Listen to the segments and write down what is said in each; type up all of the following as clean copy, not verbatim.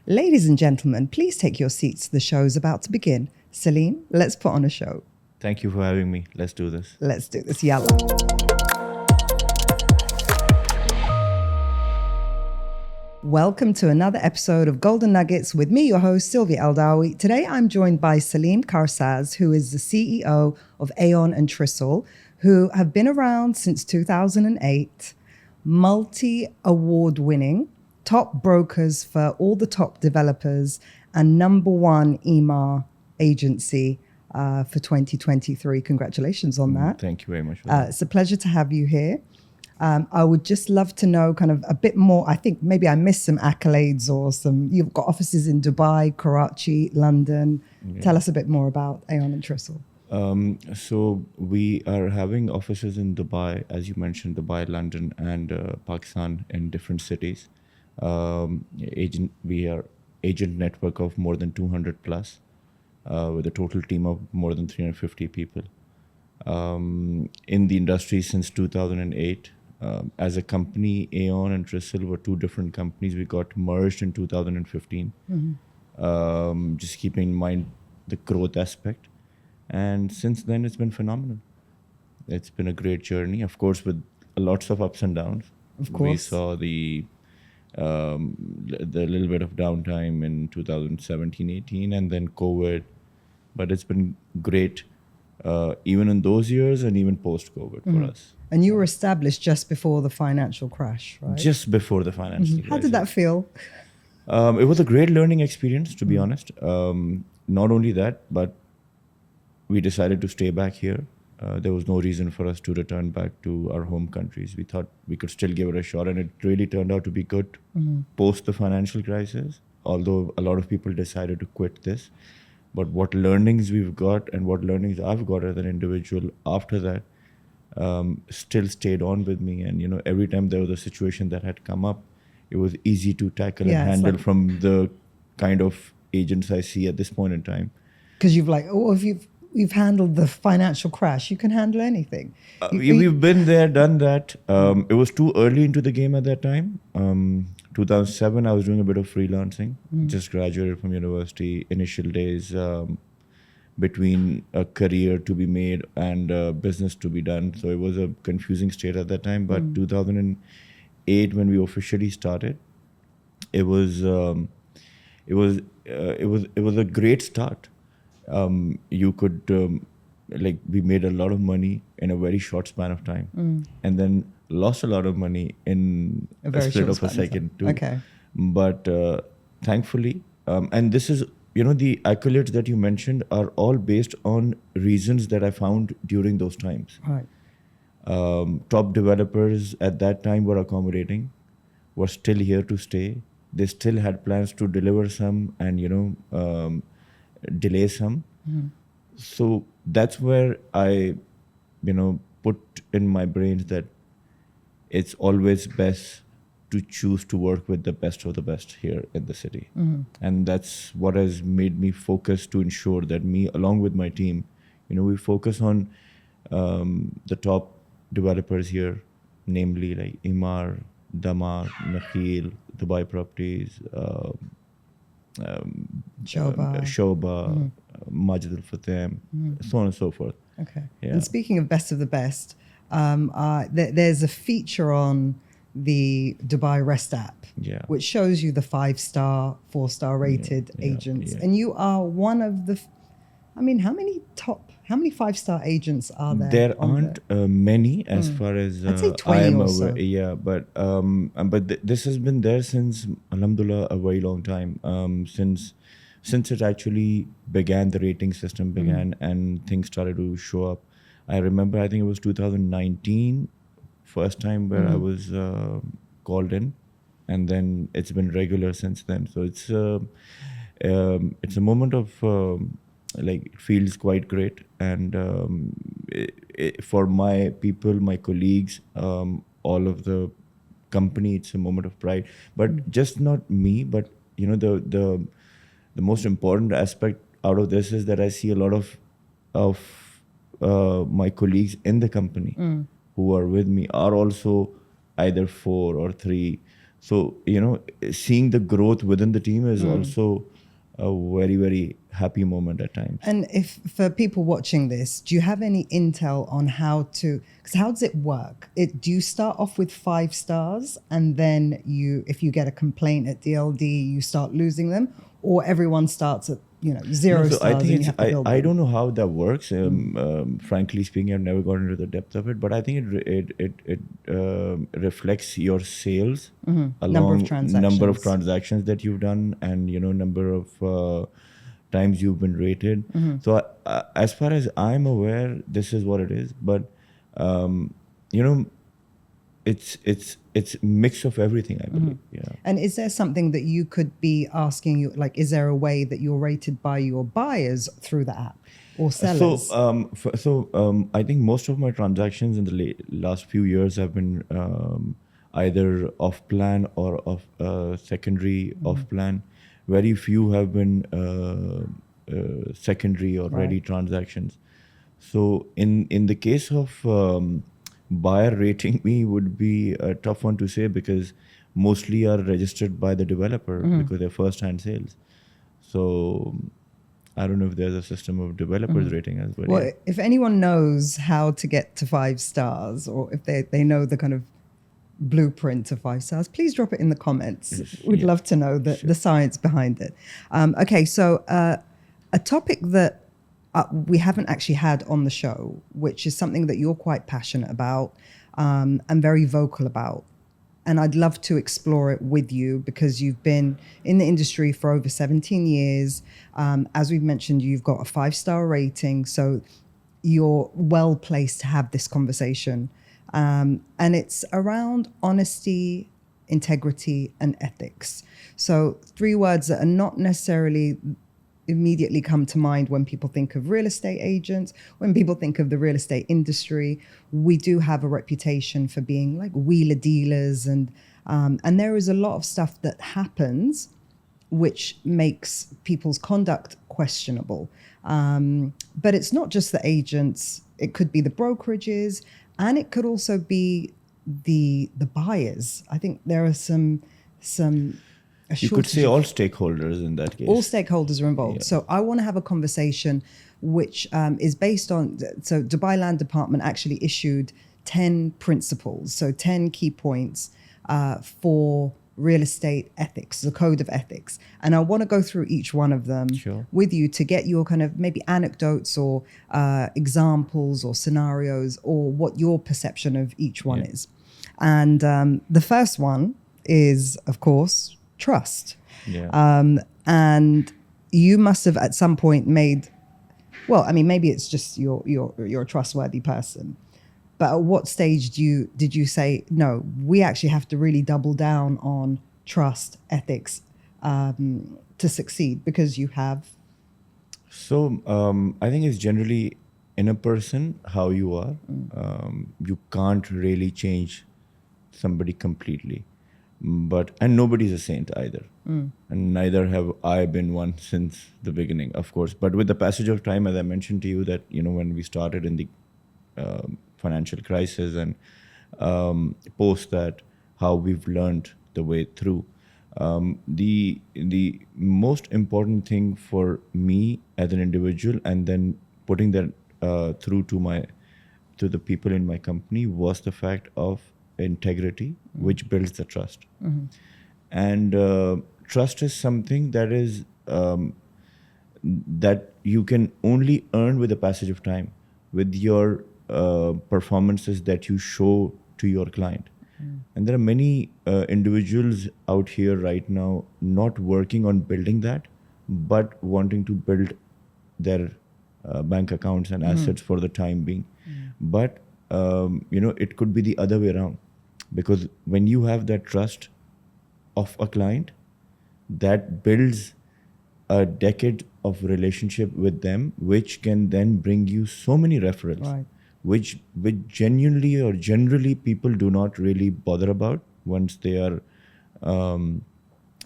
Ladies and gentlemen, please take your seats. The show's about to begin. Saleem, let's put on a show. Thank you for having me. Let's do this. Let's do this. Yalla. Welcome to another episode of Golden Nuggets with me, your host, Silvia Eldawi. Today, I'm joined by Saleem Karsaz, who is the CEO of Aeon and Trisl, who have been around since 2008, multi-award winning, top brokers for all the top developers, and number one Emaar agency for 2023. Congratulations on that. Thank you very much for that. It's a pleasure to have you here. I would just love to know kind of a bit more. I think maybe I missed some accolades or you've got offices in Dubai, Karachi, London. Yeah. Tell us a bit more about Aeon and Trisl. So we are having offices in Dubai, as you mentioned, Dubai, London, and Pakistan in different cities. We are agent network of more than 200 plus, with a total team of more than 350 people. In the industry since 2008. As a company, Aeon and Trisl were two different companies. We got merged in 2015. Just keeping in mind the growth aspect. And since then, it's been phenomenal. It's been a great journey, of course, with lots of ups and downs. Of course. We saw the little bit of downtime in 2017-18 and then COVID. But it's been great, even in those years and even post-COVID for us. And you were established just before the financial crash, right? Just before the financial crisis. How did that feel? It was a great learning experience, to be honest. Not only that, but we decided to stay back here. There was no reason for us to return back to our home countries. We thought we could still give it a shot, and it really turned out to be good post the financial crisis, although a lot of people decided to quit this. But what learnings we've got and what learnings I've got as an individual after that still stayed on with me. And, every time there was a situation that had come up, it was easy to tackle and handle from the kind of agents I see at this point in time. Because you've handled the financial crash, you can handle anything. We've been there, done that. It was too early into the game at that time. 2007, I was doing a bit of freelancing. Just graduated from university. Initial days between a career to be made and business to be done. So it was a confusing state at that time. But 2008, when we officially started, it was a great start. You could we made a lot of money in a very short span of time, and then lost a lot of money in a split of a second too. Okay. But thankfully, and this is, the accolades that you mentioned are all based on reasons that I found during those times. Right. Top developers at that time were accommodating, were still here to stay. They still had plans to deliver some and, delay some. So that's where I, put in my brains that it's always best to choose to work with the best of the best here in the city. And that's what has made me focus to ensure that me, along with my team, we focus on the top developers here, namely like Emaar, Damac, Nakheel, Dubai Properties, Shoba, Majid Al-Fateh, so on and so forth. Okay. Yeah. And speaking of best of the best, there's a feature on the Dubai Rest app, which shows you the 5-star, 4-star rated agents. And you are one of the, how many 5-star agents are there? There aren't many as far as I'd say 20 I am or so. aware. Yeah, but this has been there since, alhamdulillah, a very long time. Since it actually began, the rating system began and things started to show up. I remember, I think it was 2019, first time where I was called in, and then it's been regular since then. So it's a moment of it feels quite great, and for my people, my colleagues, all of the company, it's a moment of pride. But just not me, but the most important aspect out of this is that I see a lot of my colleagues in the company who are with me are also either 4 or 3. So, seeing the growth within the team is also a very, very happy moment at times. And if for people watching this, do you have any intel on how does it work? Do you start off with 5 stars and then if you get a complaint at DLD, you start losing them, or everyone starts at 0 stars? I think and you have to build I them? don't know how that works. Frankly speaking, I've never gotten into the depth of it, but I think it reflects your sales along number of transactions that you've done, and number of times you've been rated. So as far as I'm aware, this is what it is. But it's a mix of everything, I believe. Yeah. And is there something that you could be asking you, like, is there a way that you're rated by your buyers through the app or sellers? So I think most of my transactions in the last few years have been either off plan or secondary off plan. Very few have been secondary or ready transactions. So in the case of buyer rating me would be a tough one to say, because mostly are registered by the developer because they're first-hand sales. So I don't know if there's a system of developers rating as well. Well, if anyone knows how to get to 5 stars, or if they know the kind of blueprint of 5 stars, please drop it in the comments. We'd love to know the science behind it. Okay, so a topic that we haven't actually had on the show, which is something that you're quite passionate about and very vocal about. And I'd love to explore it with you, because you've been in the industry for over 17 years. As we've mentioned, you've got a 5-star rating, so you're well placed to have this conversation. And it's around honesty, integrity, and ethics. So 3 words that are not necessarily immediately come to mind when people think of real estate agents, when people think of the real estate industry. We do have a reputation for being like wheeler dealers, and there is a lot of stuff that happens which makes people's conduct questionable. But it's not just the agents, it could be the brokerages, and it could also be the buyers. I think there are some you could say all stakeholders in that case. All stakeholders are involved. So I want to have a conversation which is based on, so Dubai Land Department actually issued 10 principles, so 10 key points for real estate ethics, the code of ethics. And I want to go through each one of them with you to get your kind of maybe anecdotes or examples or scenarios, or what your perception of each one is. And the first one is, of course, trust. And you must have at some point made, well, I mean, maybe it's just you're a trustworthy person, but at what stage did you say, no, we actually have to really double down on trust, ethics to succeed, because you have? So I think it's generally in a person how you are. You can't really change somebody completely. And nobody's a saint either. And neither have I been one since the beginning, of course. But with the passage of time, as I mentioned to you, that, when we started in the financial crisis and post that, how we've learned the way through. The most important thing for me as an individual, and then putting that through to the people in my company, was the fact of integrity, which builds the trust. And trust is something that is that you can only earn with the passage of time, with your performances that you show to your client. And there are many individuals out here right now not working on building that, but wanting to build their bank accounts and assets for the time being. But it could be the other way around. Because when you have that trust of a client, that builds a decade of relationship with them, which can then bring you so many referrals, which genuinely or generally people do not really bother about once they are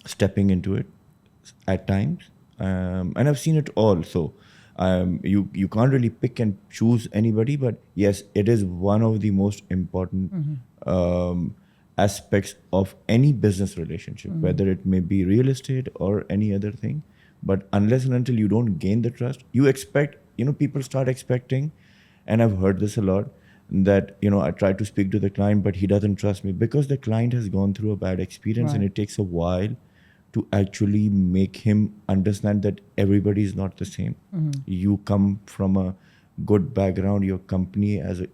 stepping into it at times. And I've seen it all. So you can't really pick and choose anybody, but yes, it is one of the most important aspects of any business relationship, whether it may be real estate or any other thing. But unless and until you don't gain the trust, you expect, people start expecting, and I've heard this a lot, that, I try to speak to the client, but he doesn't trust me because the client has gone through a bad experience, and it takes a while to actually make him understand that everybody is not the same. You come from a good background, your company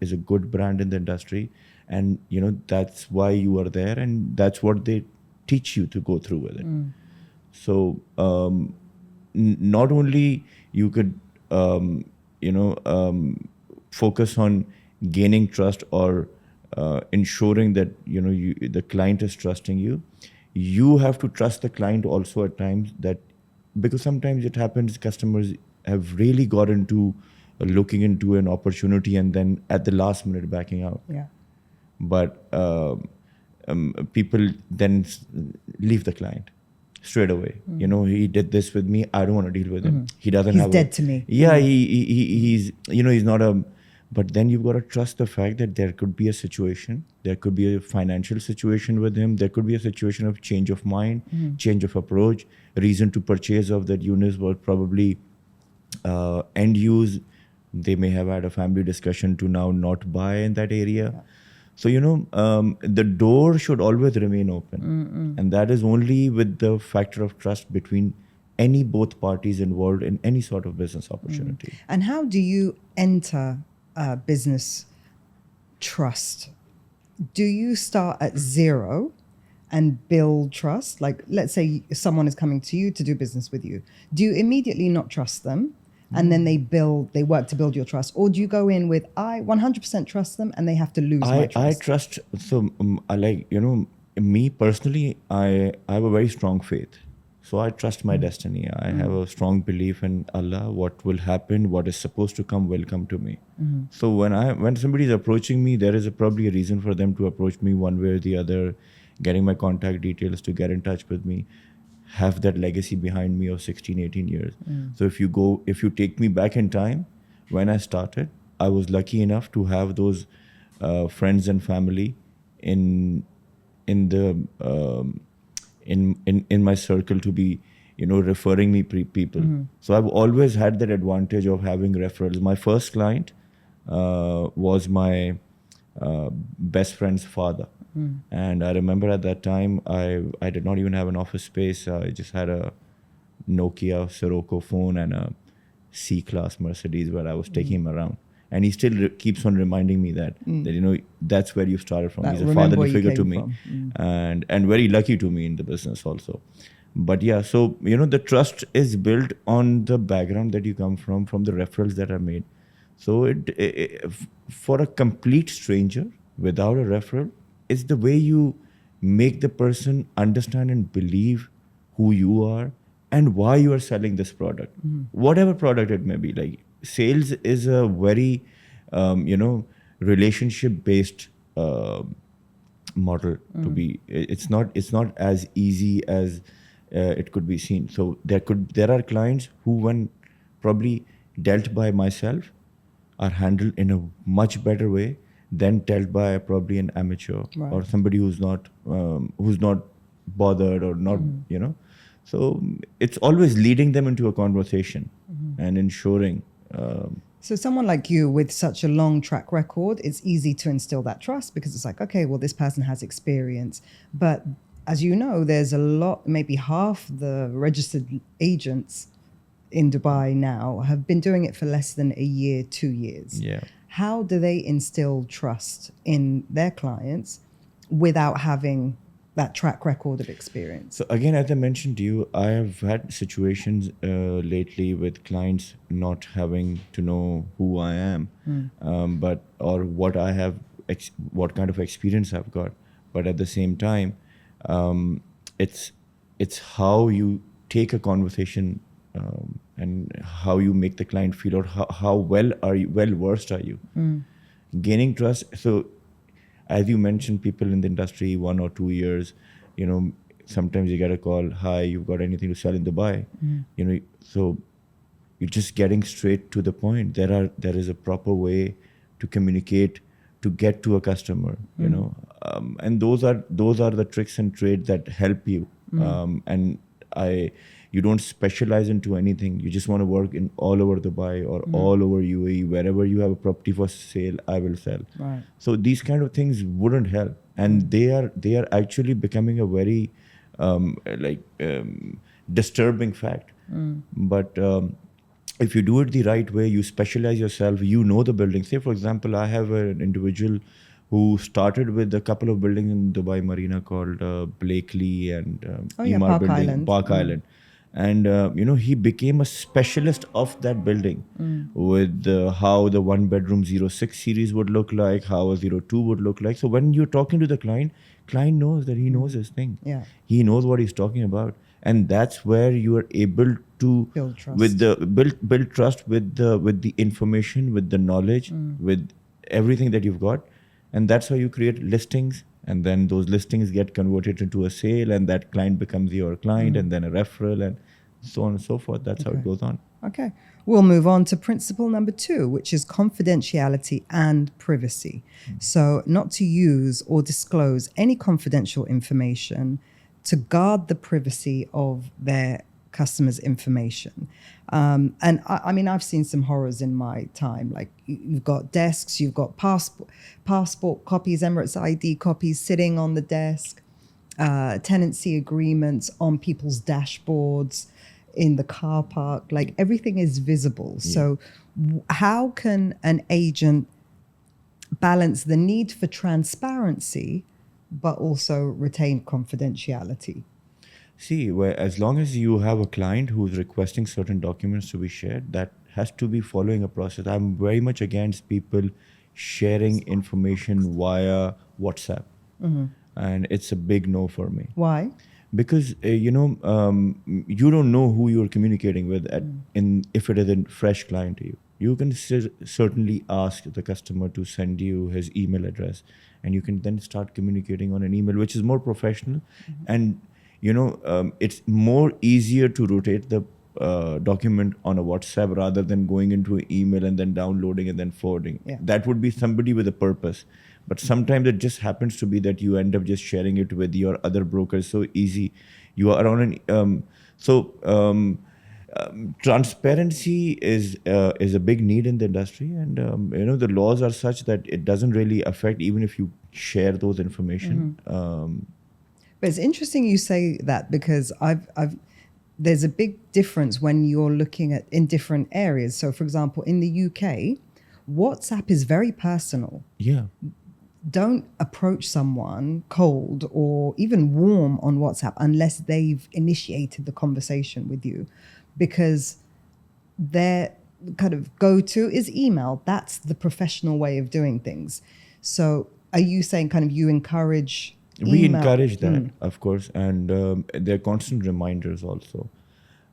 is a good brand in the industry, and that's why you are there, and that's what they teach you to go through with it. So not only you could focus on gaining trust or ensuring that the client is trusting you. You have to trust the client also at times, that because sometimes it happens customers have really got into looking into an opportunity and then at the last minute backing out. But people then leave the client straight away. He did this with me, I don't want to deal with him. He doesn't he's have dead to me. He's he's not a. But then you've got to trust the fact that there could be a situation, there could be a financial situation with him, there could be a situation of change of mind, change of approach, reason to purchase of that unit was probably end use. They may have had a family discussion to now not buy in that area. So, the door should always remain open. And that is only with the factor of trust between both parties involved in any sort of business opportunity. And how do you enter business trust? Do you start at zero and build trust? Like, let's say someone is coming to you to do business with you. Do you immediately not trust them? And then they work to build your trust? Or do you go in with, I 100% trust them and they have to lose my trust? I trust, so me personally, I have a very strong faith. So I trust my destiny. I have a strong belief in Allah. What will happen, what is supposed to come will come to me. So when somebody is approaching me, there is probably a reason for them to approach me one way or the other, getting my contact details to get in touch with me, have that legacy behind me of 16, 18 years. So if you take me back in time, when I started, I was lucky enough to have those friends and family in my circle to be, referring me people. So I've always had that advantage of having referrals. My first client was my best friend's father. And I remember at that time, I did not even have an office space. I just had a Nokia Sirocco phone and a C-Class Mercedes where I was taking him around. And he still keeps on reminding me that that's where you started from. He's a fatherly figure to me, and very lucky to me in the business also. But yeah, so the trust is built on the background that you come from the referrals that are made. So for a complete stranger without a referral, it's the way you make the person understand and believe who you are and why you are selling this product, whatever product it may be. Like, sales is a very, relationship-based model to be. It's not as easy as it could be seen. So there are clients who, when probably dealt by myself, are handled in a much better way than dealt by probably an amateur or somebody who's not bothered or not, So it's always leading them into a conversation and ensuring. So someone like you with such a long track record, it's easy to instill that trust because it's like, okay, well, this person has experience. But as you know, there's a lot, maybe half the registered agents in Dubai now have been doing it for less than a year, 2 years. Yeah. How do they instill trust in their clients without having that track record of experience? So again, as I mentioned to you, I have had situations lately with clients not having to know who I am, or what I have, what kind of experience I've got. But at the same time, it's how you take a conversation and how you make the client feel, or how well versed are you. Gaining trust. So as you mentioned, people in the industry 1 or 2 years, sometimes you get a call, hi, you've got anything to sell in Dubai? So you're just getting straight to the point. There is a proper way to communicate, to get to a customer. and those are the tricks and trades that help you. And you don't specialize into anything. You just want to work in all over Dubai or all over UAE, wherever you have a property for sale, I will sell. Right. So these kind of things wouldn't help, and they are actually becoming a very disturbing fact. But if you do it the right way, you specialize yourself, you know the building. Say, for example, I have an individual who started with a couple of buildings in Dubai Marina called Blakely and Emaar building, Park Island. And, he became a specialist of that building with how the 1-bedroom 06 series would look like, how a 02 would look like. So when you're talking to the client knows that he knows his thing. Yeah. He knows what he's talking about. And that's where you are able to build trust. Build trust with the information, with the knowledge, with everything that you've got. And that's how you create listings. And then those listings get converted into a sale, and that client becomes your client, and then a referral, and so on and so forth. That's how it goes on. Okay. We'll move on to principle number 2, which is confidentiality and privacy. So not to use or disclose any confidential information, to guard the privacy of their customers' information. And I mean, I've seen some horrors in my time. Like you've got desks, you've got passport copies, Emirates ID copies sitting on the desk, tenancy agreements on people's dashboards, in the car park, like everything is visible. Yeah. So how can an agent balance the need for transparency but also retain confidentiality? See, as long as you have a client who is requesting certain documents to be shared, that has to be following a process. I'm very much against people sharing information via WhatsApp. And it's a big no for me. Why? Because, you don't know who you're communicating with if it is a fresh client to you. You can certainly ask the customer to send you his email address, and you can then start communicating on an email, which is more professional. And, it's more easier to rotate the document on a WhatsApp rather than going into an email and then downloading and then forwarding. Yeah. That would be somebody with a purpose. But sometimes it just happens to be that you end up just sharing it with your other brokers so easy. You are on an... transparency is a big need in the industry, and the laws are such that it doesn't really affect even if you share those information. But it's interesting you say that, because there's a big difference when you're looking at in different areas. So, for example, in the UK, WhatsApp is very personal. Yeah. Don't approach someone cold or even warm on WhatsApp unless they've initiated the conversation with you, because their kind of go-to is email. That's the professional way of doing things. So are you saying kind of you encourage email? We encourage that, of course, and there are constant reminders also.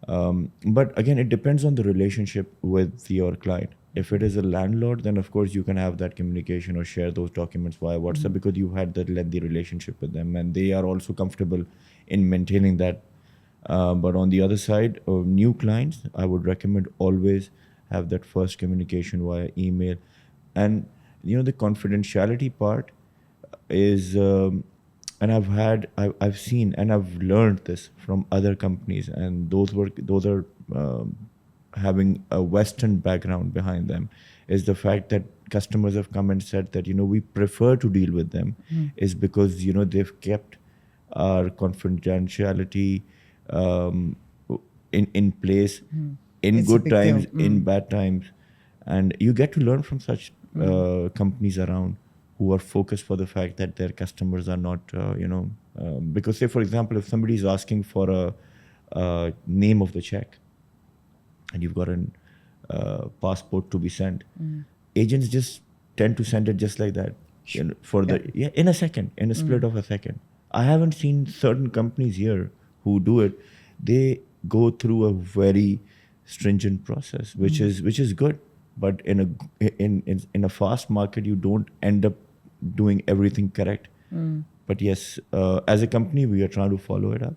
But again, it depends on the relationship with your client. If it is a landlord, then of course you can have that communication or share those documents via WhatsApp because you've had that lengthy relationship with them, and they are also comfortable in maintaining that. But on the other side, new clients, I would recommend always have that first communication via email. And the confidentiality part is, and I've seen and I've learned this from other companies, and those are having a Western background behind them, is the fact that customers have come and said that, we prefer to deal with them is because, they've kept our confidentiality in place in It's good times, in bad times. And you get to learn from such companies around who are focused for the fact that their customers are not, because say, for example, if somebody is asking for a name of the check, and you've got a passport to be sent, agents just tend to send it just like that in a second, in a split of a second. I haven't seen certain companies here who do it. They go through a very stringent process, which is good. But in a fast market, you don't end up doing everything correct. But yes, as a company, we are trying to follow it up.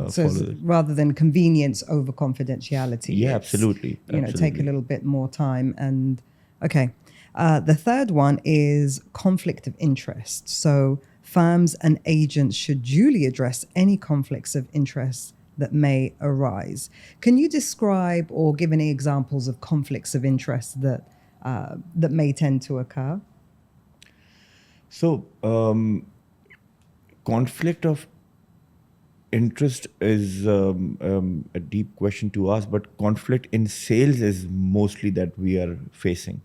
So rather than convenience over confidentiality. Yeah, absolutely. Take a little bit more time. And okay, the third one is conflict of interest. So firms and agents should duly address any conflicts of interest that may arise. Can you describe or give any examples of conflicts of interest that may tend to occur? So, conflict of interest is a deep question to ask, but conflict in sales is mostly that we are facing.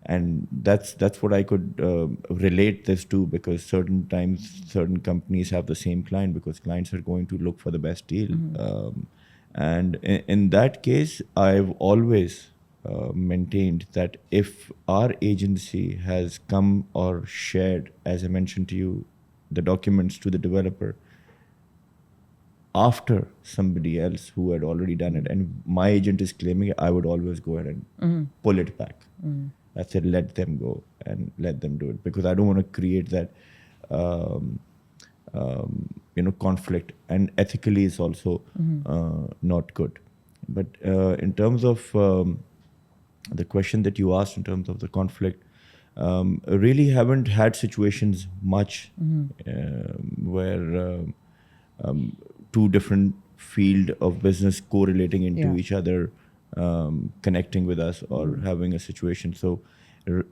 And that's what I could relate this to, because certain times certain companies have the same client because clients are going to look for the best deal. And in that case, I've always maintained that if our agency has come or shared, as I mentioned to you, the documents to the developer after somebody else who had already done it, and my agent is claiming it, I would always go ahead and pull it back. I said, let them go and let them do it, because I don't want to create that conflict, and ethically it's also not good. But in terms of the question that you asked in terms of the conflict, really haven't had situations much where two different field of business correlating into each other, connecting with us or having a situation. So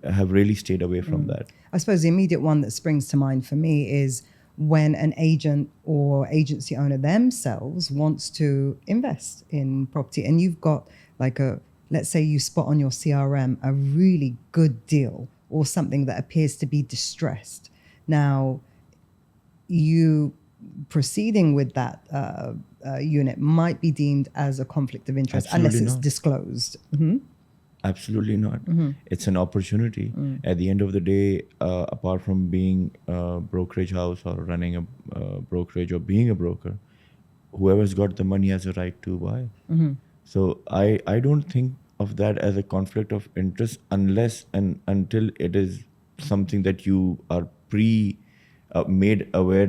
have really stayed away from that. I suppose the immediate one that springs to mind for me is when an agent or agency owner themselves wants to invest in property, and you've got like let's say you spot on your CRM a really good deal or something that appears to be distressed. Now, you proceeding with that unit might be deemed as a conflict of interest. Absolutely unless it's not. Disclosed. Absolutely not. It's an opportunity. At the end of the day, apart from being a brokerage house or running a brokerage or being a broker, whoever's got the money has a right to buy. So I don't think of that as a conflict of interest unless and until it is something that you are made aware,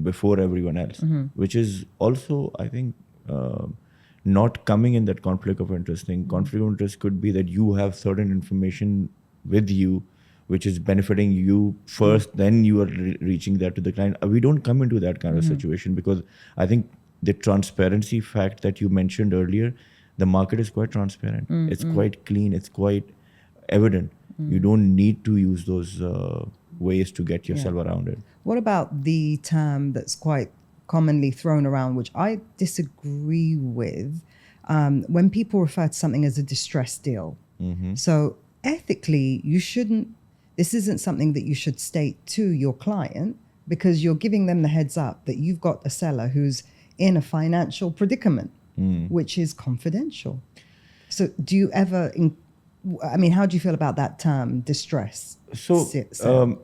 before everyone else, which is also, I think, not coming in that conflict of interest thing. Conflict of interest could be that you have certain information with you which is benefiting you first, then you are reaching that to the client. We don't come into that kind of situation, because I think the transparency fact that you mentioned earlier, the market is quite transparent. It's quite clean. It's quite evident. You don't need to use those ways to get yourself around it. What about the term that's quite commonly thrown around, which I disagree with, when people refer to something as a distressed deal? So ethically, this isn't something that you should state to your client, because you're giving them the heads up that you've got a seller who's in a financial predicament, which is confidential. So do you ever, how do you feel about that term, distress? So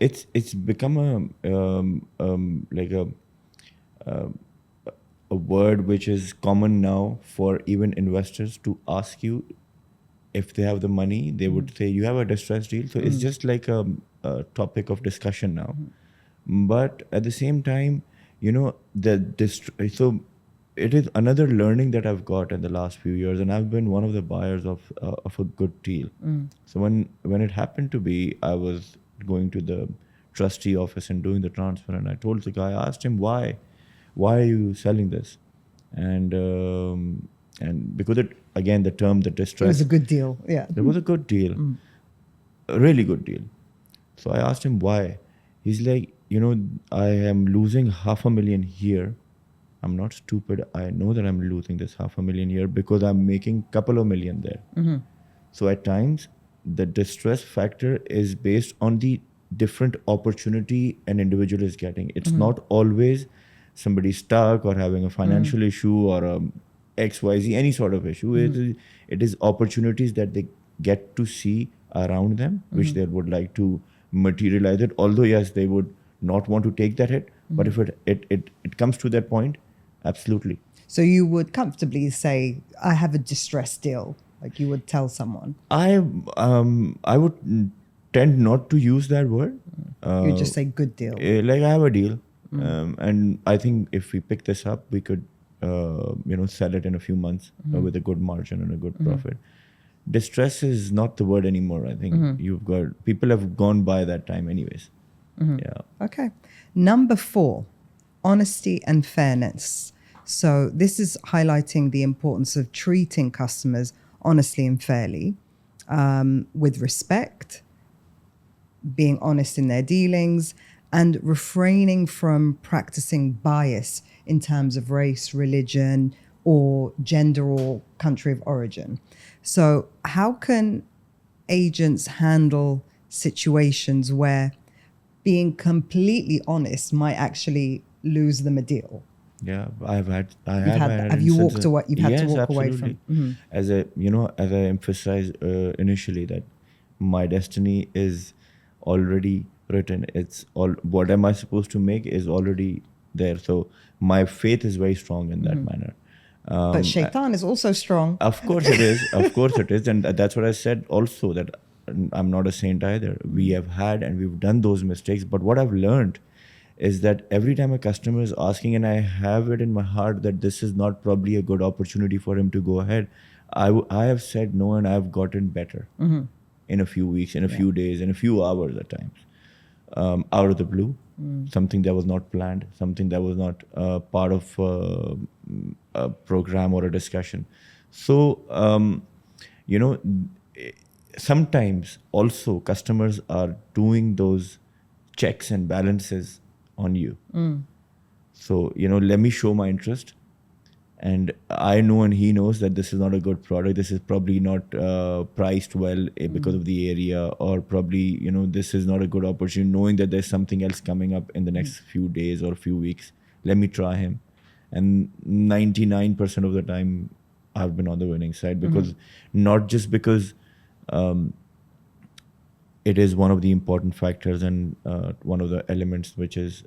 it's become a word which is common now for even investors to ask you if they have the money. They would say, you have a distressed deal. So it's just like a topic of discussion now. But at the same time, so it is another learning that I've got in the last few years, and I've been one of the buyers of a good deal. So when it happened to be, I was going to the trustee office and doing the transfer, and I told the guy, I asked him, why are you selling this? And because again, the term, the distress. It was a good deal. Yeah. It was a good deal, a really good deal. So I asked him why. He's like, I am losing $500,000 here. I'm not stupid. I know that I'm losing this $500,000 here because I'm making a couple of million there. So at times, the distress factor is based on the different opportunity an individual is getting. It's not always somebody stuck or having a financial issue or XYZ, any sort of issue. It is opportunities that they get to see around them, which they would like to materialize it. Although, yes, they would not want to take that hit. But if it comes to that point, absolutely. So you would comfortably say, I have a distressed deal, like you would tell someone? I would tend not to use that word. You just say good deal. Like I have a deal. And I think if we pick this up, we could, sell it in a few months with a good margin and a good profit. distress is not the word anymore. I think people have gone by that time anyways. Yeah. Okay. Number 4, honesty and fairness. So this is highlighting the importance of treating customers honestly and fairly, with respect, being honest in their dealings, and refraining from practicing bias in terms of race, religion, or gender or country of origin. So how can agents handle situations where being completely honest might actually lose them a deal? Yeah, I have had Have you walked instances. away? You've had to Yes, walk away absolutely. from. As I emphasized initially, that my destiny is already written. It's all, what am I supposed to make is already there. So my faith is very strong in that manner. But shaitan is also strong. Of course it is. Of course it is. And that's what I said also, that I'm not a saint either. We have had and we've done those mistakes. But what I've learned is that every time a customer is asking, and I have it in my heart that this is not probably a good opportunity for him to go ahead, I have said no, and I've gotten better in a few weeks, in a few days, in a few hours at times, out of the blue. Something that was not planned, something that was not part of a program or a discussion. So, sometimes also customers are doing those checks and balances on you. So, let me show my interest. And I know and he knows that this is not a good product. This is probably not priced well because of the area, or probably, this is not a good opportunity, knowing that there's something else coming up in the next few days or few weeks. Let me try him. And 99% of the time, I've been on the winning side, because not just because it is one of the important factors and one of the elements which is,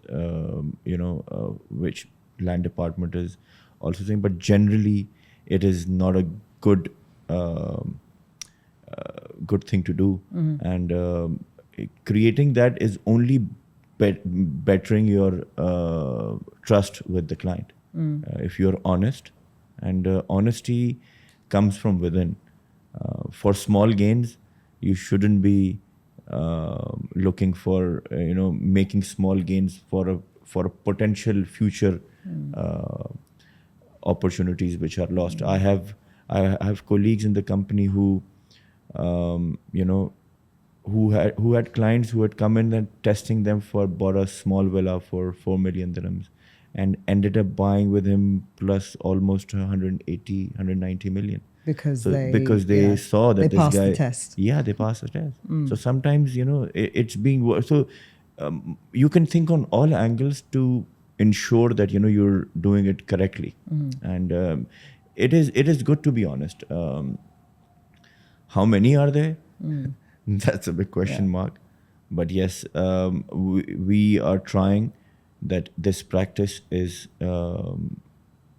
which land department is also saying, but generally it is not a good good thing to do. And creating that is only bettering your trust with the client. If you're honest, and honesty comes from within. For small gains, you shouldn't be looking for making small gains for a potential future opportunities which are lost. I have colleagues in the company who who had clients who had come in and testing them for, bought a small villa for 4 million dirhams, and ended up buying with him plus almost 190 million. Because they saw that they this passed guy, the test. Yeah, they passed the test. So sometimes it's being so you can think on all angles to ensure that you're doing it correctly. And it is good to be honest. How many are there? That's a big question mark. But yes, we are trying that this practice is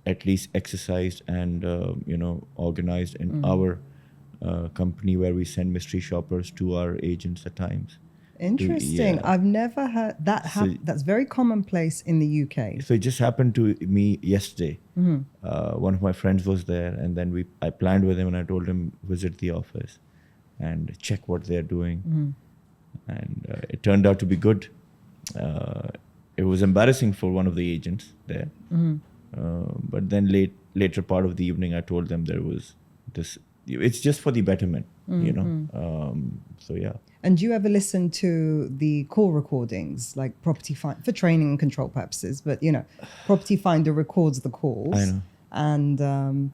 at least exercised and organized in our company, where we send mystery shoppers to our agents at times. Interesting. I've never heard that. That's very commonplace in the UK. So it just happened to me yesterday. One of my friends was there, and then I planned with him, and I told him visit the office and check what they're doing. And it turned out to be good. It was embarrassing for one of the agents there. But then later part of the evening, I told them there was this. It's just for the betterment, So yeah. And do you ever listen to the call recordings, like Property Finder, for training and control purposes? But Property Finder records the calls. I know.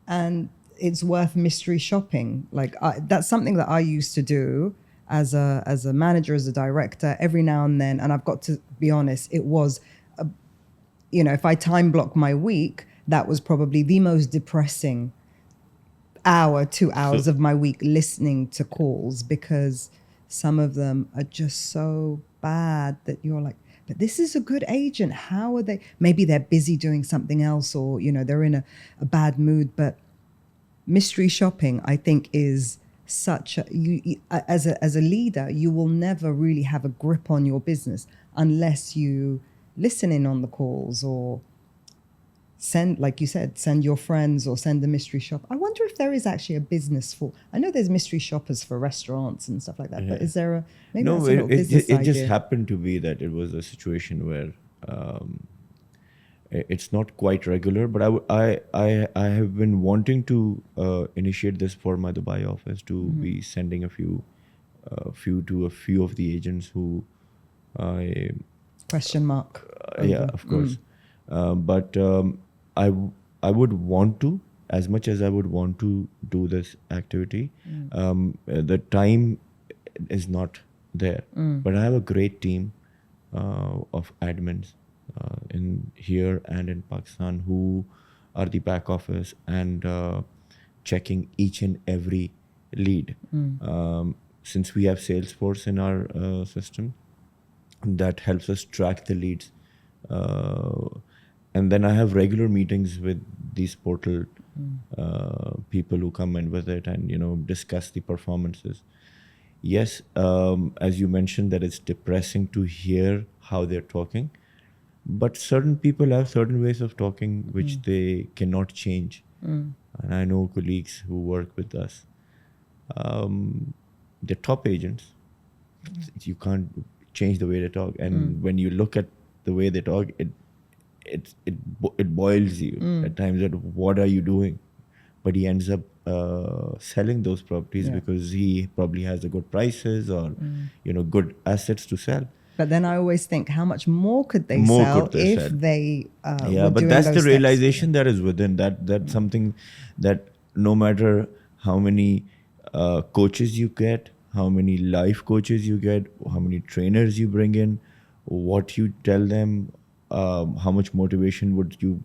And it's worth mystery shopping. Like that's something that I used to do as a manager, as a director, every now and then. And I've got to be honest, it was, if I time block my week, that was probably the most depressing 2 hours of my week, listening to calls, because some of them are just so bad that you're like, but this is a good agent. How are they? Maybe they're busy doing something else, or, they're in a bad mood. But mystery shopping, I think, is such as a leader, you will never really have a grip on your business unless you listen in on the calls or send, like you said, send your friends or send a mystery shop. I wonder if there is actually a business for, I know there's mystery shoppers for restaurants and stuff like that, but is there a, maybe no, that's a little business it idea. just happened to be that it was a situation where it's not quite regular, but I have been wanting to initiate this for my Dubai office to be sending a few to a few of the agents who I Question mark. yeah, of course. But I would want to, as much as I would want to do this activity, the time is not there. But I have a great team of admins in here and in Pakistan who are the back office and checking each and every lead. Since we have Salesforce in our system, that helps us track the leads. And then I have regular meetings with these portal people who come and visit and, you know, discuss the performances. Yes, as you mentioned, that it's depressing to hear how they're talking, but certain people have certain ways of talking which they cannot change. And I know colleagues who work with us. They're top agents. You can't change the way they talk, and when you look at the way they talk, it boils you at times. That what are you doing? But he ends up selling those properties because he probably has the good prices or you know, good assets to sell. But then I always think, how much more could they sell if they yeah, but that's the realization that is within that. That's something that no matter how many coaches you get, how many life coaches you get, how many trainers you bring in, what you tell them, how much motivation would you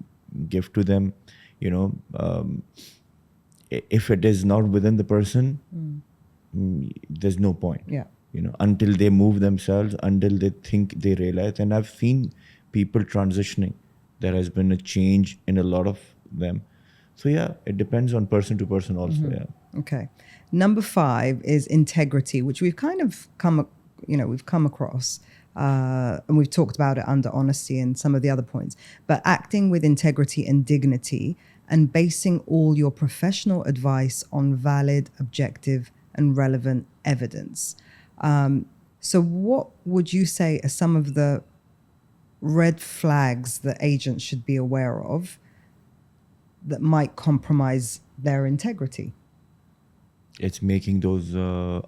give to them, you know, if it is not within the person, there's no point. Yeah. You know, until they move themselves, until they think, they realize. And I've seen people transitioning. There has been a change in a lot of them. So yeah, it depends on person to person also. Yeah. Okay. Number 5 is integrity, which we've kind of we've come across, and we've talked about it under honesty and some of the other points. But acting with integrity and dignity, and basing all your professional advice on valid, objective, and relevant evidence. So what would you say are some of the red flags that agents should be aware of that might compromise their integrity? It's making those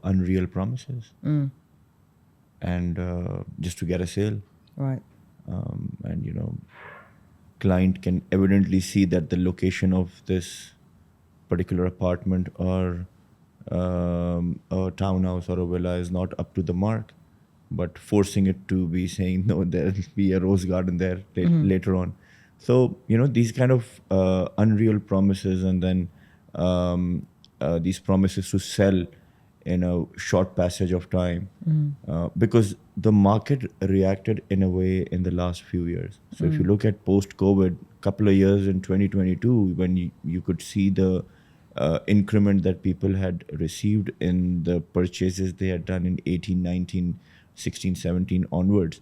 unreal promises and just to get a sale. Right. And, you know, client can evidently see that the location of this particular apartment or a townhouse or a villa is not up to the mark, but forcing it to be saying, no, there'll be a rose garden there later on. So, you know, these kind of unreal promises, and then these promises to sell in a short passage of time, because the market reacted in a way in the last few years. So if you look at post-COVID, couple of years in 2022, when you could see the increment that people had received in the purchases they had done in 18, 19, 16, 17 onwards,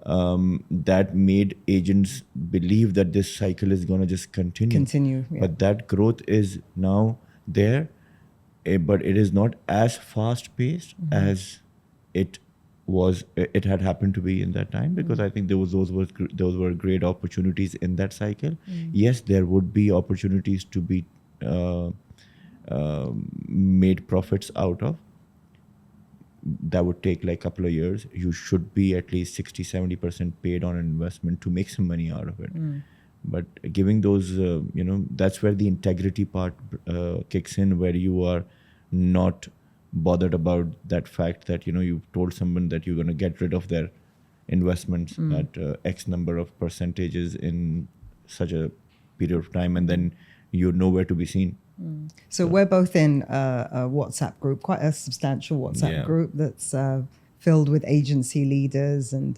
that made agents believe that this cycle is going to just continue. Yeah. But that growth is now there, but it is not as fast paced as it had happened to be in that time, because I think those were great opportunities in that cycle. Yes, there would be opportunities to be made profits out of. That would take like a couple of years. You should be at least 60-70% paid on an investment to make some money out of it. But giving those, you know, that's where the integrity part kicks in, where you are not bothered about that fact that, you know, you've told someone that you're going to get rid of their investments at X number of percentages in such a period of time, and then you're nowhere to be seen. So we're both in a WhatsApp group, quite a substantial WhatsApp group that's filled with agency leaders and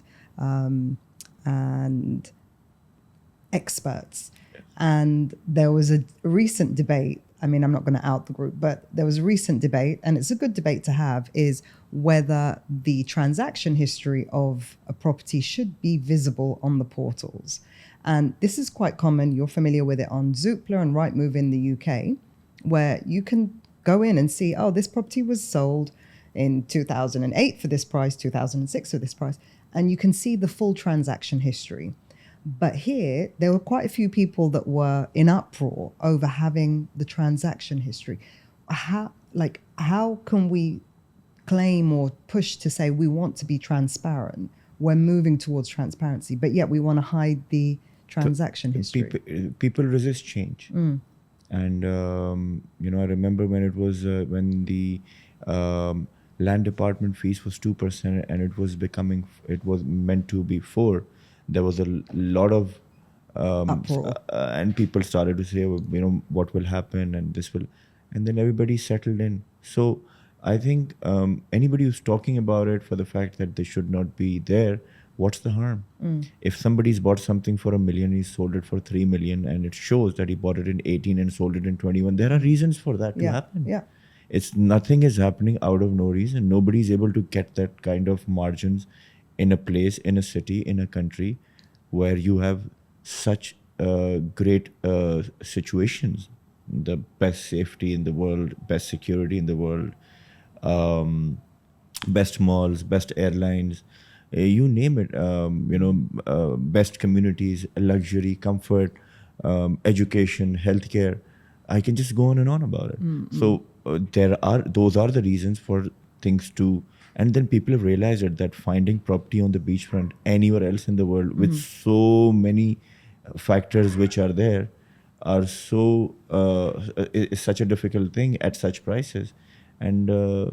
experts. And there was a recent debate. I mean, I'm not going to out the group, but there was a recent debate, and it's a good debate to have, is whether the transaction history of a property should be visible on the portals. And this is quite common. You're familiar with it on Zoopla and Rightmove in the UK, where you can go in and see, oh, this property was sold in 2008 for this price, 2006 for this price, and you can see the full transaction history. But here, there were quite a few people that were in uproar over having the transaction history. How can we claim or push to say we want to be transparent? We're moving towards transparency, but yet we want to hide the transaction history. People resist change. And, I remember when it was, when the land department fees was 2% and it was meant to be 4%. There was a lot of, and people started to say, what will happen and this will, and then everybody settled in. So I think anybody who's talking about it for the fact that they should not be there, what's the harm? If somebody's bought something for $1 million, he sold it for $3 million, and it shows that he bought it in 18 and sold it in 21, there are reasons for that to happen. Yeah. Nothing is happening out of no reason. Nobody's able to get that kind of margins in a place, in a city, in a country where you have such great situations, the best safety in the world, best security in the world, best malls, best airlines, you name it, best communities, luxury, comfort, education, healthcare. I can just go on and on about it. So those are the reasons for things to. And then people have realized that finding property on the beachfront anywhere else in the world with so many factors which are there are is such a difficult thing at such prices. And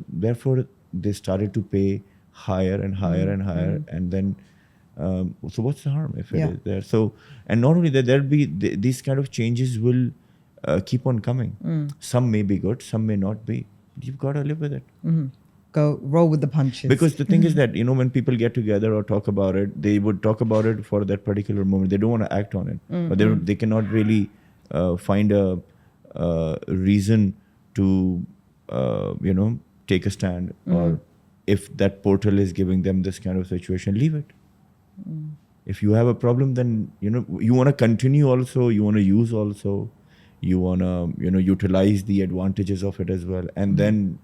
therefore, they started to pay higher and higher and higher. And then, so what's the harm if it is there? So, and not only that, there'll be these kind of changes will keep on coming. Some may be good, some may not be. You've got to live with it. Go roll with the punches. Because the thing is that, when people get together or talk about it, they would talk about it for that particular moment. They don't want to act on it. But they cannot really find a reason to, take a stand. Or if that portal is giving them this kind of situation, leave it. If you have a problem, then, you want to continue also, you want to use also, you want to, utilize the advantages of it as well. And then,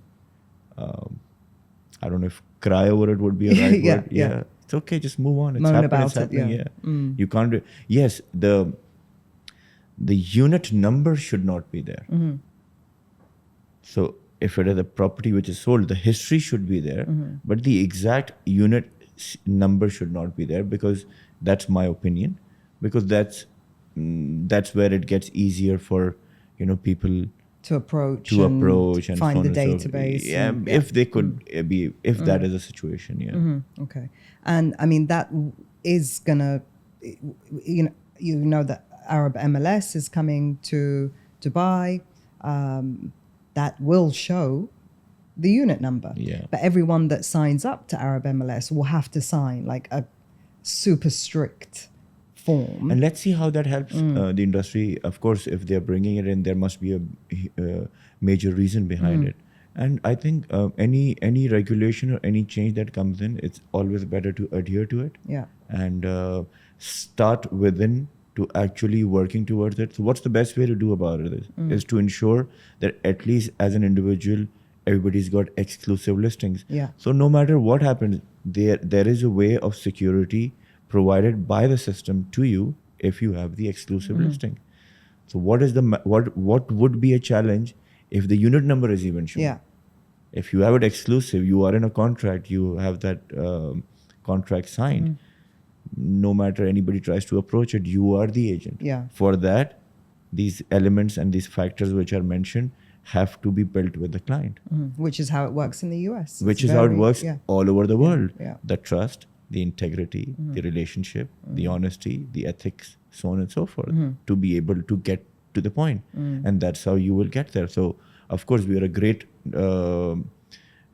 I don't know if cry over it would be a right word. Yeah. It's okay. Just move on. It's happening. You can't. Yes, the unit number should not be there. So if it is a property which is sold, the history should be there, but the exact unit number should not be there, because that's my opinion. Because that's where it gets easier for people to approach and find the database. If they could be, if that is a situation, Okay. And I mean, that is gonna, that Arab MLS is coming to Dubai. That will show the unit number. But everyone that signs up to Arab MLS will have to sign like a super strict form. And let's see how that helps the industry. Of course, if they're bringing it in, there must be a major reason behind it. And I think any regulation or any change that comes in, it's always better to adhere to it. And start within to actually working towards it. So what's the best way to do about it is to ensure that at least as an individual, everybody's got exclusive listings. So no matter what happens, there is a way of security provided by the system to you if you have the exclusive listing. So what would be a challenge if the unit number is even shown? If you have it exclusive, you are in a contract, you have that contract signed. No matter anybody tries to approach it, you are the agent. For that, these elements and these factors which are mentioned have to be built with the client. Which is how it works in the US. Which is how it works all over the world. The trust, the integrity, the relationship, the honesty, the ethics, so on and so forth, to be able to get to the point. And that's how you will get there. So, of course, we are a great...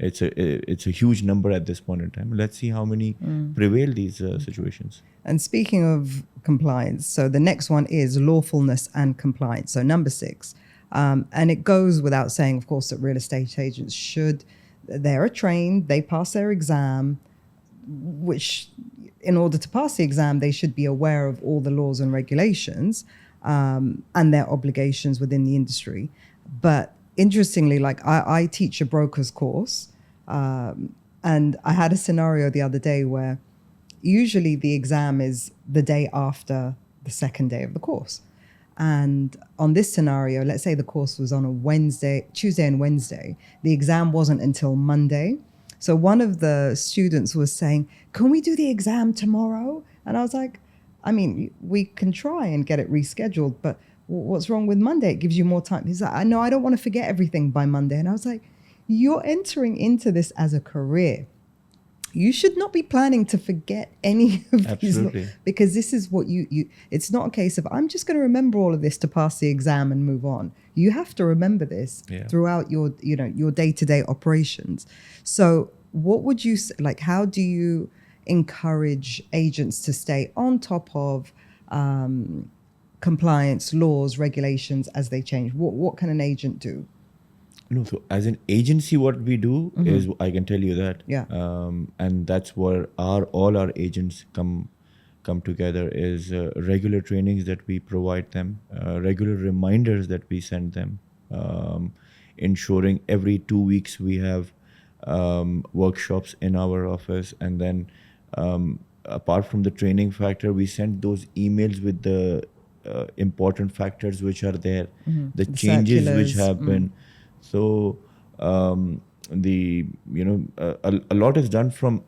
It's a huge number at this point in time. Let's see how many prevail these situations. And speaking of compliance, so the next one is lawfulness and compliance. So number 6. And it goes without saying, of course, that real estate agents they're trained, they pass their exam. which in order to pass the exam, they should be aware of all the laws and regulations and their obligations within the industry. But interestingly, like I teach a broker's course, and I had a scenario the other day where usually the exam is the day after the second day of the course. And on this scenario, let's say the course was on a Tuesday and Wednesday. The exam wasn't until Monday. So one of the students was saying, can we do the exam tomorrow? And I was like, I mean, we can try and get it rescheduled, but what's wrong with Monday? It gives you more time. He's like, I know, I don't want to forget everything by Monday. And I was like, you're entering into this as a career. You should not be planning to forget any of these, because this is what you it's not a case of, I'm just going to remember all of this to pass the exam and move on. You have to remember this throughout your day-to-day operations. So what would you say, like, how do you encourage agents to stay on top of compliance, laws, regulations as they change? What can an agent do? No, so as an agency, what we do is, I can tell you that, and that's where all our agents come together, is regular trainings that we provide them, regular reminders that we send them, ensuring every 2 weeks we have workshops in our office, and then apart from the training factor, we send those emails with the important factors which are there, the changes which happen. So a lot is done from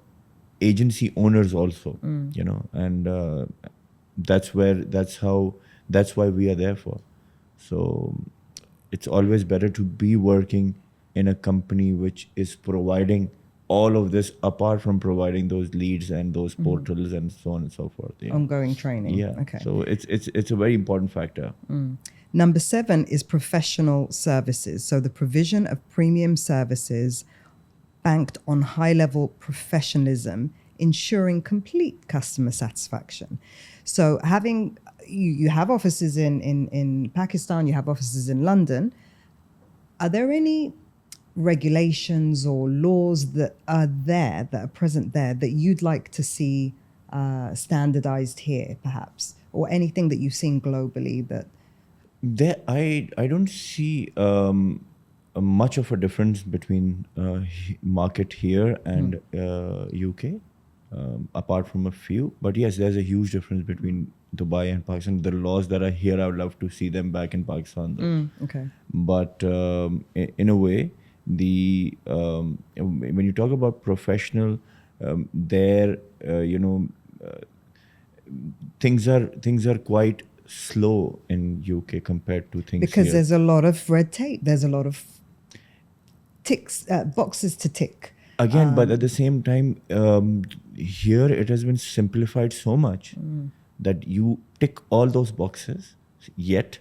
agency owners also, and that's why we are there for. So it's always better to be working in a company which is providing all of this apart from providing those leads and those portals and so on and so forth. Ongoing training. Yeah. Okay. So it's a very important factor. Number 7 is professional services. So the provision of premium services banked on high-level professionalism, ensuring complete customer satisfaction. So having, you have offices in Pakistan, you have offices in London. Are there any regulations or laws that are present there that you'd like to see standardized here, perhaps? Or anything that you've seen globally that... I don't see much of a difference between market here and UK, apart from a few. But yes, there's a huge difference between Dubai and Pakistan. The laws that are here, I would love to see them back in Pakistan, though. Okay. But in a way, when you talk about professional, things are quite slow in UK compared to things because here. There's a lot of red tape. There's a lot of boxes to tick. Again, but at the same time, here it has been simplified so much that you tick all those boxes, yet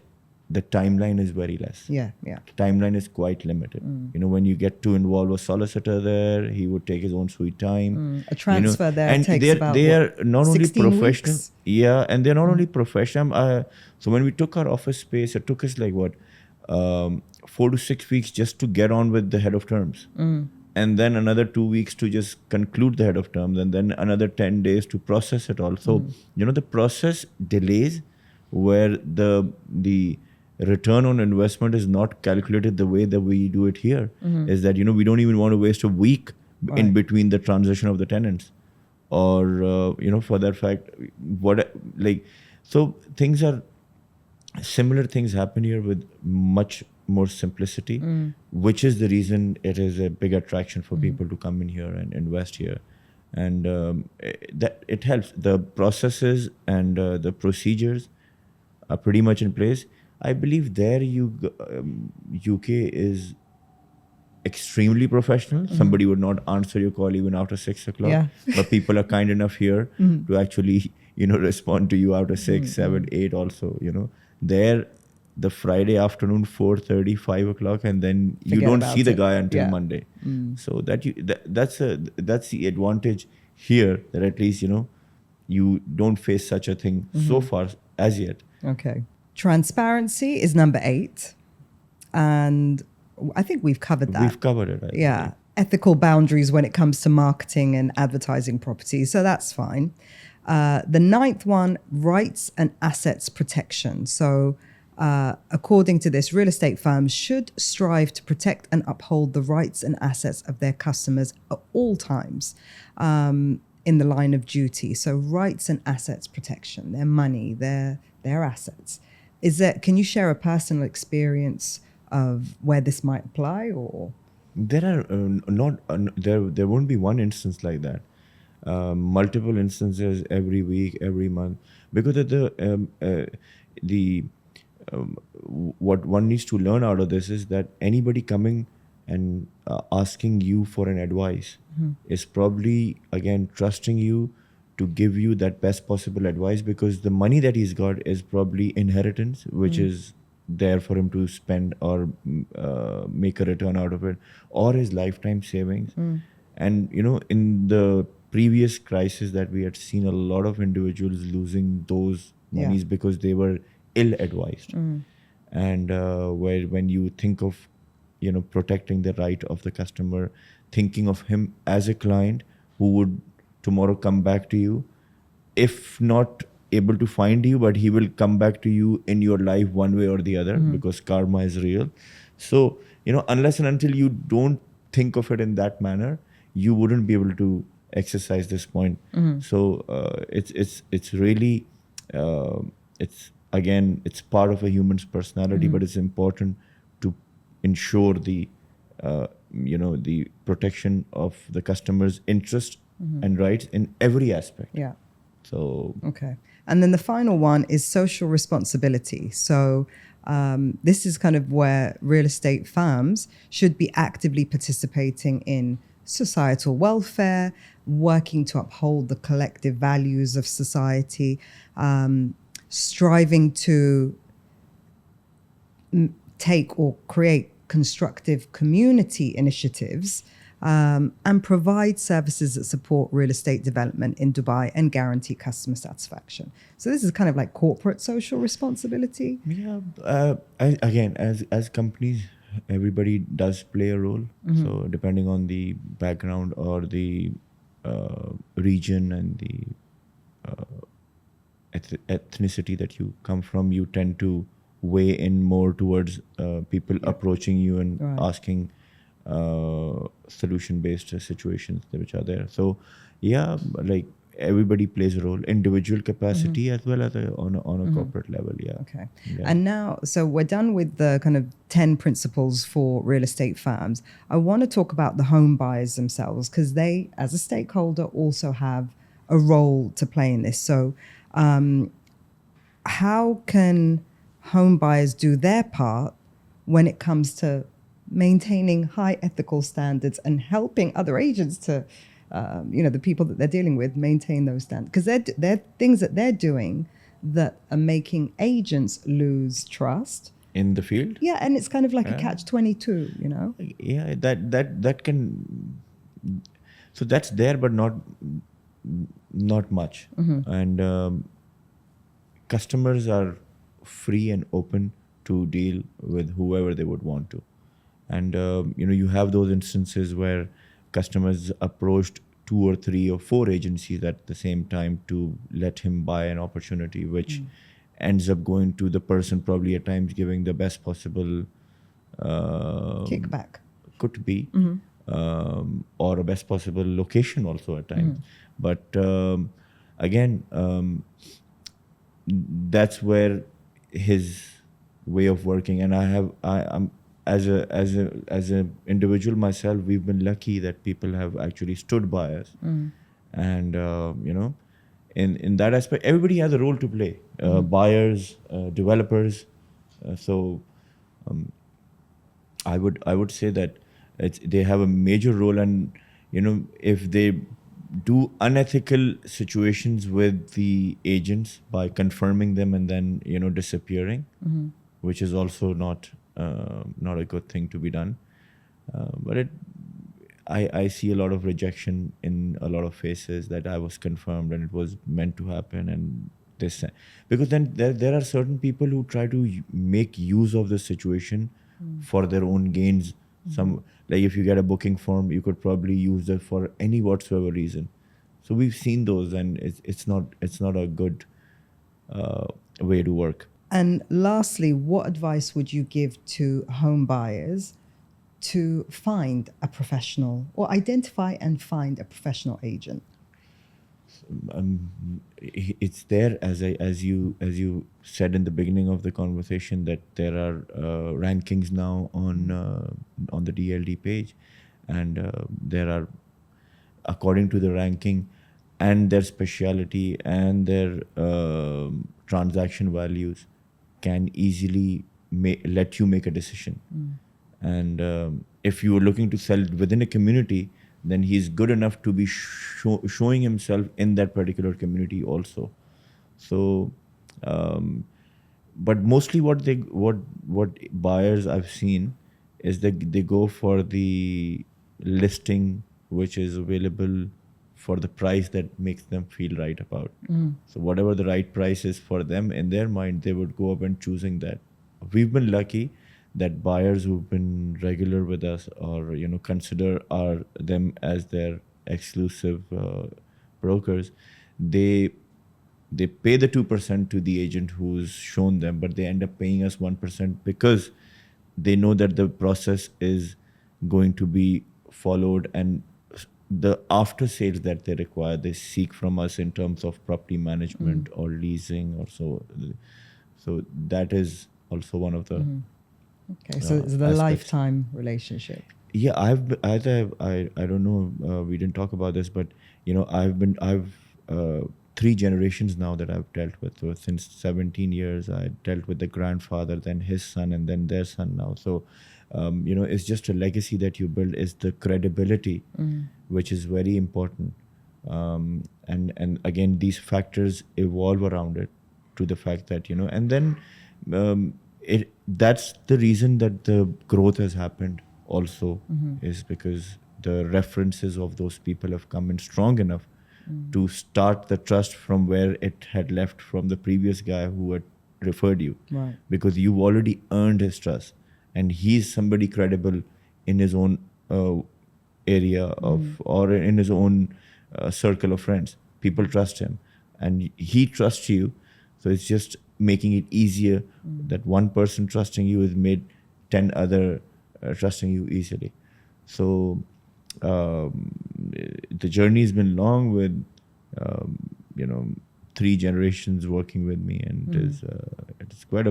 the timeline is very less. Yeah. Timeline is quite limited. When you get to involve a solicitor there, he would take his own sweet time. A transfer there and takes about they are not only 16 professional. weeks? Yeah, and they're not only professional. So when we took our office space, it took us 4 to 6 weeks just to get on with the head of terms. And then another 2 weeks to just conclude the head of terms, and then another 10 days to process it all. So, the process delays where the return on investment is not calculated the way that we do it here, is that, we don't even want to waste a week in between the transition of the tenants, or, for that fact, so similar things happen here with much more simplicity, which is the reason it is a big attraction for people to come in here and invest here. And that it helps. The processes and the procedures are pretty much in place. I believe there UK is extremely professional. Somebody would not answer your call even after 6 o'clock. But people are kind enough here to actually, respond to you after 6, 7, 8 also, There, the Friday afternoon, 4:30, 5 o'clock, and then you don't see the guy until Monday. So that's the advantage here, that at least, you don't face such a thing so far as yet. Okay. Transparency is number 8. And I think we've covered that. We've covered it. Yeah. ethical boundaries when it comes to marketing and advertising properties. So that's fine. The ninth one, rights and assets protection. So according to this, real estate firms should strive to protect and uphold the rights and assets of their customers at all times in the line of duty. So rights and assets protection, their money, their assets. Can you share a personal experience of where this might apply, or? There are there won't be one instance like that. Multiple instances every week, every month, because of what one needs to learn out of this is that anybody coming and asking you for an advice is probably, again, trusting you to give you that best possible advice, because the money that he's got is probably inheritance, which is there for him to spend or make a return out of it, or his lifetime savings. And in the previous crisis that we had seen, a lot of individuals losing those monies because they were ill advised. And when you think of protecting the right of the customer, thinking of him as a client who would tomorrow come back to you, if not able to find you, but he will come back to you in your life one way or the other, because karma is real. So unless and until you don't think of it in that manner, you wouldn't be able to exercise this point. So it's really it's part of a human's personality, but it's important to ensure the the protection of the customer's interest and rights in every aspect. Yeah. So okay. And then the final one is social responsibility. So this is kind of where real estate firms should be actively participating in societal welfare, working to uphold the collective values of society, striving to take or create constructive community initiatives, and provide services that support real estate development in Dubai and guarantee customer satisfaction. So this is kind of like corporate social responsibility. Yeah. Again, as companies, everybody does play a role. So depending on the background or the region and the ethnicity that you come from, you tend to weigh in more towards people approaching you and asking solution-based situations which are there. So yeah, like everybody plays a role, individual capacity as well as on a corporate level. Yeah. Okay. Yeah. And now, so we're done with the kind of 10 principles for real estate firms. I want to talk about the home buyers themselves, because they, as a stakeholder, also have a role to play in this. So how can home buyers do their part when it comes to maintaining high ethical standards and helping other agents to, the people that they're dealing with, maintain those standards? Because they're things that they're doing that are making agents lose trust in the field. Yeah, and it's kind of like a catch-22, Yeah, that can. So that's there, but not much. And customers are free and open to deal with whoever they would want to. And you have those instances where customers approached 2 or 3 or 4 agencies at the same time to let him buy an opportunity, which ends up going to the person probably at times giving the best possible kickback. Could be, or a best possible location also at times. But again, that's where his way of working, and I'm as a individual myself, we've been lucky that people have actually stood by us, and in that aspect, everybody has a role to play. Buyers, developers. So I would say that they have a major role, and if they do unethical situations with the agents by confirming them and then disappearing, which is also not a good thing to be done. But I see a lot of rejection in a lot of faces that I was confirmed and it was meant to happen, and this, because then there are certain people who try to make use of the situation for their own gains Like if you get a booking form, you could probably use that for any whatsoever reason. So we've seen those, and it's not a good way to work. And lastly, what advice would you give to home buyers to find a professional, or identify and find a professional agent? It's there, as you said in the beginning of the conversation, that there are rankings now on the DLD page, and there are, according to the ranking and their speciality and their transaction values, can easily let you make a decision. And if you are looking to sell it within a community, then he's good enough to be showing himself in that particular community also. So, but mostly what buyers I've seen is that they go for the listing which is available for the price that makes them feel right about. So whatever the right price is for them in their mind, they would go up and choosing that. We've been lucky that buyers who've been regular with us, or consider them as their exclusive brokers, they pay the 2% to the agent who's shown them, but they end up paying us 1% because they know that the process is going to be followed, and the after sales that they require, they seek from us in terms of property management or leasing or so. So that is also one of the Okay, so it's the aspects. lifetime relationship. Yeah, I don't know. We didn't talk about this, but I've 3 generations now that I've dealt with. So since 17 years, I dealt with the grandfather, then his son, and then their son now. So it's just a legacy that you build. Is the credibility, which is very important. And again, these factors evolve around it, to the fact that and then that's the reason that the growth has happened also, is because the references of those people have come in strong enough to start the trust from where it had left from the previous guy who had referred you. Right. Because you've already earned his trust, and he's somebody credible in his own area of, or in his own circle of friends. People trust him, and he trusts you. So it's just making it easier that one person trusting you has made 10 other trusting you easily. So the journey has been long with 3 generations working with me, and it's quite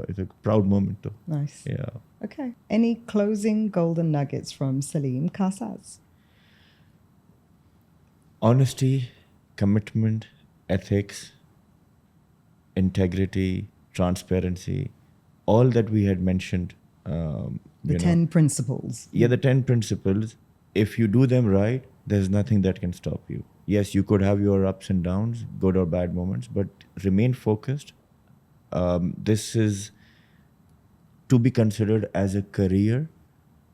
it's a proud moment though. Nice. Yeah. Okay. Any closing golden nuggets from Saleem Karsaz? Honesty, commitment, ethics, integrity, transparency, all that we had mentioned. The 10 principles. Yeah, the 10 principles. If you do them right, there's nothing that can stop you. Yes, you could have your ups and downs, good or bad moments, but remain focused. This is to be considered as a career,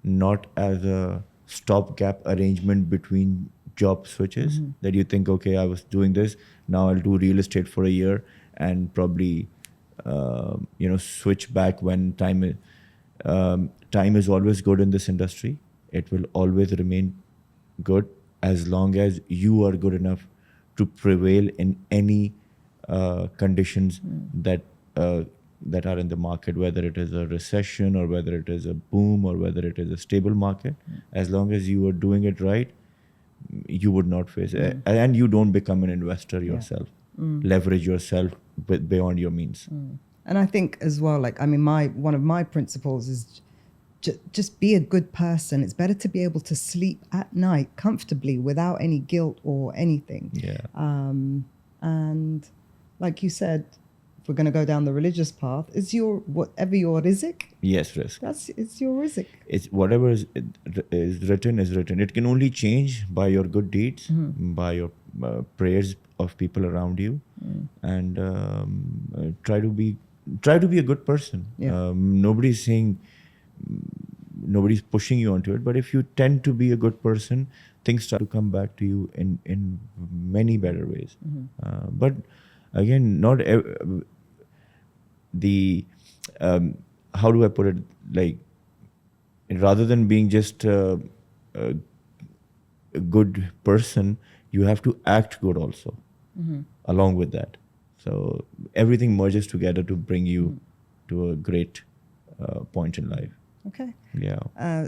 not as a stopgap arrangement between job switches, that you think, okay, I was doing this, now I'll do real estate for a year and probably switch back when time is always good in this industry. It will always remain good as long as you are good enough to prevail in any conditions that are in the market, whether it is a recession or whether it is a boom or whether it is a stable market. As long as you are doing it right, you would not face it. And you don't become an investor yourself. Leverage yourself beyond your means. And I think as well, one of my principles is just be a good person. It's better to be able to sleep at night comfortably without any guilt or anything. Yeah. And like you said, if we're going to go down the religious path, is whatever your rizq? Yes, risk. It's your rizq. It's whatever is written is written. It can only change by your good deeds, by your prayers of people around you, and try to be a good person. Yeah. Nobody's pushing you onto it, but if you tend to be a good person, things start to come back to you in many better ways. But again, not how do I put it? Like, rather than being just a good person, you have to act good also along with that. So everything merges together to bring you to a great point in life. Okay. Yeah.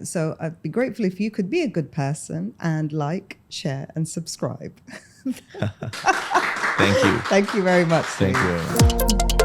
So I'd be grateful if you could be a good person and like, share, and subscribe. Thank you. Thank you very much. Thank you very much.